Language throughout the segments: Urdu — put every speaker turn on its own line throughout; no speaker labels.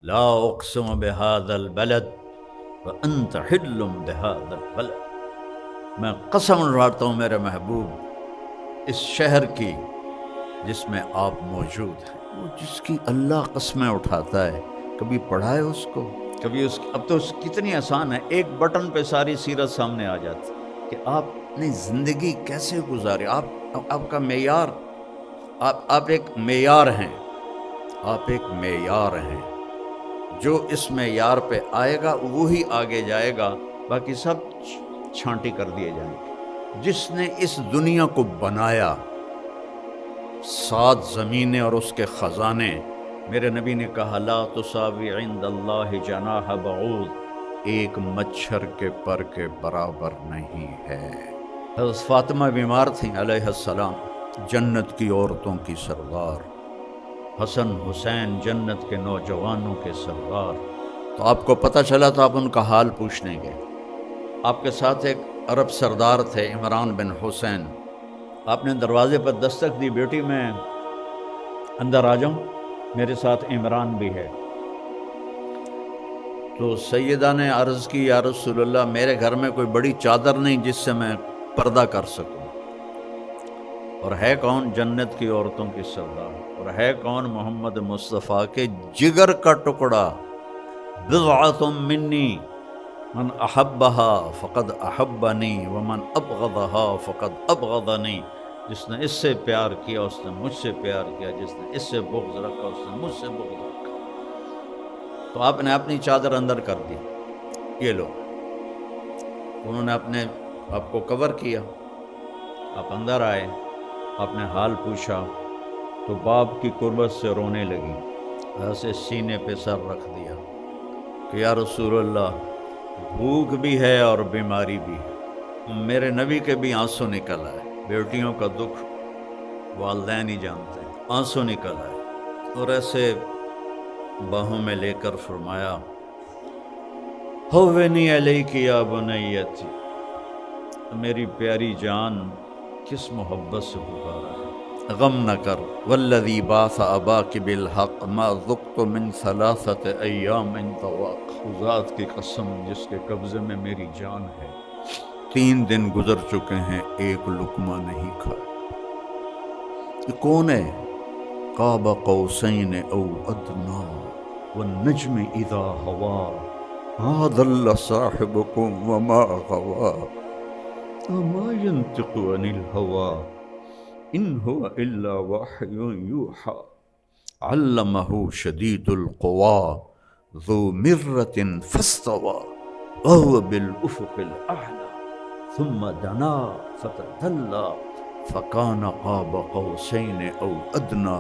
لا اقسم بهذا البلد وانت حل بهذا البلد، میں قسم اٹھاتا ہوں میرے محبوب اس شہر کی جس میں آپ موجود ہیں۔ وہ جس کی اللہ قسمیں اٹھاتا ہے، کبھی پڑھا ہے اس کو؟ کبھی اس کی اب تو کتنی آسان ہے، ایک بٹن پہ ساری سیرت سامنے آ جاتی کہ آپ نے زندگی کیسے گزاری۔ آپ کا معیار، آپ ایک معیار ہیں، آپ ایک معیار ہیں۔ جو اس معیار پہ آئے گا وہی آگے جائے گا، باقی سب چھانٹی کر دیے جائیں گے۔ جس نے اس دنیا کو بنایا، 7 زمینیں اور اس کے خزانے، میرے نبی نے کہا لا تساوی عند اللہ جناح بعوض، ایک مچھر کے پر کے برابر نہیں ہے۔ حضرت فاطمہ بیمار تھیں علیہ السلام، جنت کی عورتوں کی سردار، حسن حسین جنت کے نوجوانوں کے سردار۔ تو آپ کو پتہ چلا تو آپ ان کا حال پوچھنے گئے۔ آپ کے ساتھ ایک عرب سردار تھے عمران بن حسین، آپ نے دروازے پر دستک دی، بیٹی میں اندر آ جاؤں، میرے ساتھ عمران بھی ہے۔ تو سیدہ نے عرض کی یا رسول اللہ، میرے گھر میں کوئی بڑی چادر نہیں جس سے میں پردہ کر سکوں، اور ہے کون؟ جنت کی عورتوں کی سردار، اور ہے کون؟ محمد مصطفیٰ کے جگر کا ٹکڑا، بضعۃ منی من احبها فقد احبنی ومن ابغضها فقد ابغضنی، جس نے اس سے پیار کیا اس نے مجھ سے پیار کیا، جس نے اس سے بغض رکھا اس نے مجھ سے بغض رکھا۔ تو آپ نے اپنی چادر اندر کر دی، یہ لو۔ انہوں نے آپ کو کور کیا، آپ اندر آئے، آپ نے حال پوچھا تو باپ کی قربت سے رونے لگی، ایسے سینے پہ سر رکھ دیا کہ یا رسول اللہ، بھوک بھی ہے اور بیماری بھی ہے۔ میرے نبی کے بھی آنسو نکل آئے، بیٹیوں کا دکھ والدین ہی جانتے ہیں، آنسو نکل آئے، اور ایسے باہوں میں لے کر فرمایا ہوّنی علیک یا بنیتی، میری پیاری جان کس محبت سے پکارا ہے، غم نہ کر، والذی بعث اباک بالحق ما ذقت من 3 ایام طواق، ذات کی قسم جس کے قبضے میں میری جان ہے، 3 دن گزر چکے ہیں ایک لقمہ نہیں کھایا۔ یہ کون ہے؟ قاب قوسین او ادنا والنجم اذا ہوا ما ضل صاحبکم وما غوا وما ينطق عن الهوى ان هو الا وحی یوحى علمہ شدید القوى ذو مرۃ فاستوى وهو بالافق الاعلی ثم دنا فتدلى فكان قاب قوسين او ادنى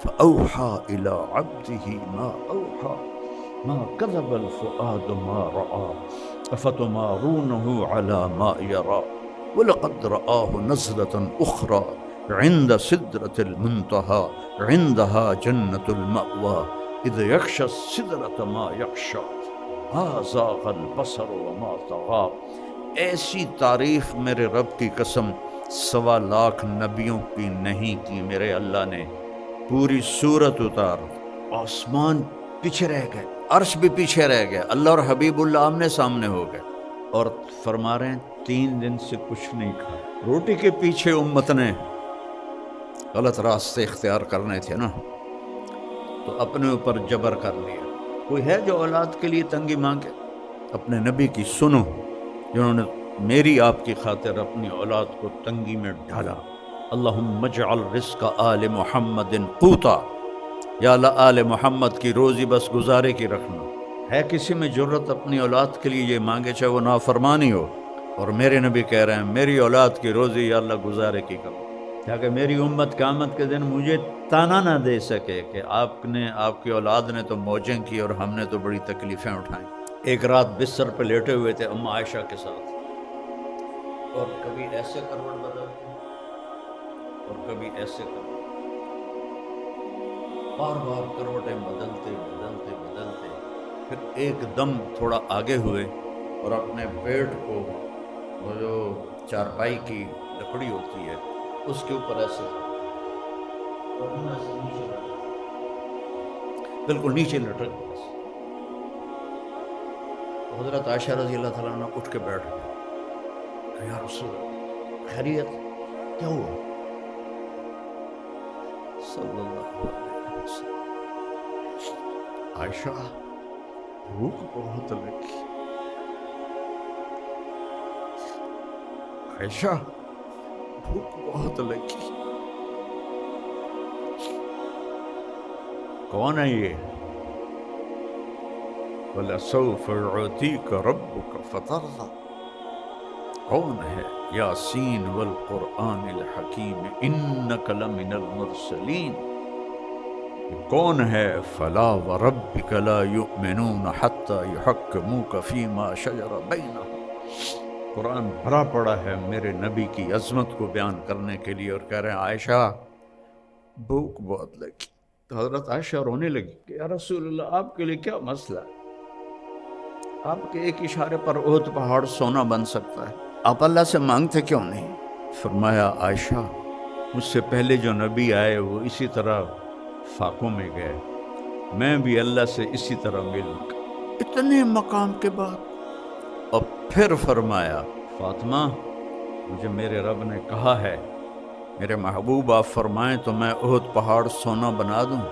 فاوحى الى عبده ما اوحى ما كذب الفؤاد ما راى افتمارونه على ما يرى ولقد رآه نزلة اخرى عند سدرة المنتهى عندها جنة المأوى اذ يغشى السدرة ما يغشى ما زاغ البصر وما طغى۔ ایسی تعریف میرے رب کی قسم 1.25 لاکھ نبیوں کی نہیں کی میرے اللہ نے۔ پوری سورت اتار، آسمان پیچھے رہ گئے، عرش بھی پیچھے رہ گیا، اللہ اور حبیب اللہ آمنے سامنے ہو گئے، اور فرما رہے ہیں 3 دن سے کچھ نہیں کھا۔ روٹی کے پیچھے امت نے غلط راستے اختیار کرنے تھے نا، تو اپنے اوپر جبر کر لیا۔ کوئی ہے جو اولاد کے لیے تنگی مانگے؟ اپنے نبی کی سنو، جنہوں نے میری آپ کی خاطر اپنی اولاد کو تنگی میں ڈالا۔ اللہم اجعل رزق آل محمد قوتا، یا اللہ آل محمد کی روزی بس گزارے کی رکھنا۔ ہے کسی میں جرت اپنی اولاد کے لیے یہ مانگے چاہے وہ نافرمانی ہو؟ اور میرے نبی کہہ رہے ہیں میری اولاد کی روزی یا اللہ گزارے کی کرو، تاکہ میری امت قیامت کے دن مجھے تانا نہ دے سکے کہ آپ کی اولاد نے تو موجیں کی اور ہم نے تو بڑی تکلیفیں اٹھائیں۔ ایک رات بستر پہ لیٹے ہوئے تھے اما عائشہ کے ساتھ، اور کبھی ایسے کروٹ بدلتے اور کبھی ایسے کروٹ، بار بار کروٹیں بدلتے بدلتے بدلتے، پھر ایک دم تھوڑا آگے ہوئے اور اپنے پیٹ کو، وہ جو چارپائی کی لکڑی ہوتی ہے اس کے اوپر ایسے بالکل نیچے لٹک، تو حضرت عائشہ رضی اللہ تعالیٰ عنہ اٹھ کے بیٹھ گئے کہ یا رسول اللہ خیریت کیا ہوا؟ صلی اللہ علیہ وسلم عائشہ بھوک بہت لگی، عائشہ بھوک بہت لگی۔ کون ہے یہ؟ وَلَسَوْفَ يُعْطِيكَ رَبُّكَ فَتَرْضَىٰ، کون ہے؟ یاسین والقرآن الحکیم انک لمن المرسلین، کون ہے؟ فلا وربک لا یؤمنون حتی یحکموک فیما شجر بینہم۔ قرآن بھرا پڑا ہے میرے نبی کی عظمت کو بیان کرنے کے لیے، اور کہہ رہے ہیں عائشہ بھوک بہت لگی۔ تو حضرت عائشہ رونے لگی کہ یا رسول اللہ آپ کے لیے کیا مسئلہ ہے؟ آپ کے ایک اشارے پر احد پہاڑ سونا بن سکتا ہے، آپ اللہ سے مانگتے کیوں نہیں؟ فرمایا عائشہ مجھ سے پہلے جو نبی آئے وہ اسی طرح فاقوں میں گئے، میں بھی اللہ سے اسی طرح ملوں گا۔ اتنے مقام کے بعد اور پھر فرمایا فاطمہ مجھے میرے رب نے کہا ہے میرے محبوب آپ فرمائیں تو میں احد پہاڑ سونا بنا دوں؟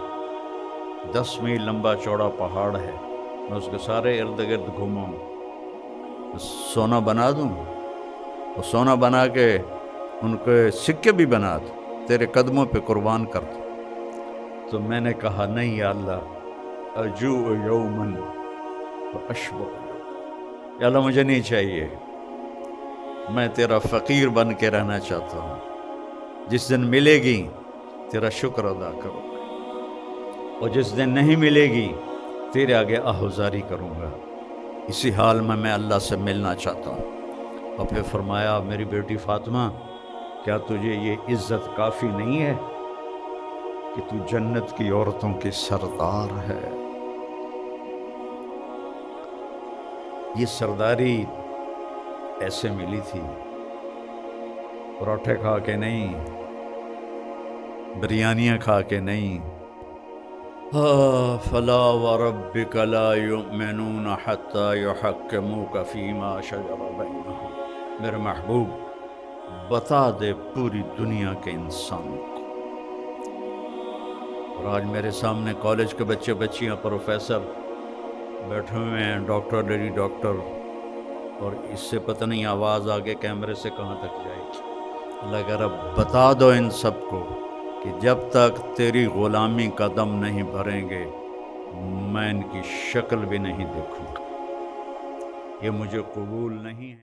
10 میل لمبا چوڑا پہاڑ ہے، میں اس کے سارے ارد گرد گھوموں، سونا بنا دوں؟ اور سونا بنا کے ان کے سکے بھی بنا دوں، تیرے قدموں پہ قربان کر دوں؟ تو میں نے کہا نہیں یا اللہ، اجوع یومن واشبع یوم، یا اللہ مجھے نہیں چاہیے، میں تیرا فقیر بن کے رہنا چاہتا ہوں، جس دن ملے گی تیرا شکر ادا کروں گا، اور جس دن نہیں ملے گی تیرے آگے آہوزاری کروں گا، اسی حال میں اللہ سے ملنا چاہتا ہوں۔ اور پھر فرمایا میری بیٹی فاطمہ کیا تجھے یہ عزت کافی نہیں ہے کہ تو جنت کی عورتوں کی سردار ہے؟ یہ سرداری ایسے ملی تھی، پراٹھے کھا کے نہیں، بریانیاں کھا کے نہیں۔ فلا وربک لا یؤمنون حتی یحکموک فیما شجر بینہم، میرے محبوب بتا دے پوری دنیا کے انسانوں کو۔ اور آج میرے سامنے کالج کے بچے بچیاں پروفیسر بیٹھے ہوئے ہیں، ڈاکٹر لیڈی ڈاکٹر، اور اس سے پتہ نہیں آواز آگے کیمرے سے کہاں تک جائے گی۔ اللہ کہہ رہا بتا دو ان سب کو کہ جب تک تیری غلامی کا دم نہیں بھریں گے میں ان کی شکل بھی نہیں دیکھوں گا، یہ مجھے قبول نہیں ہے۔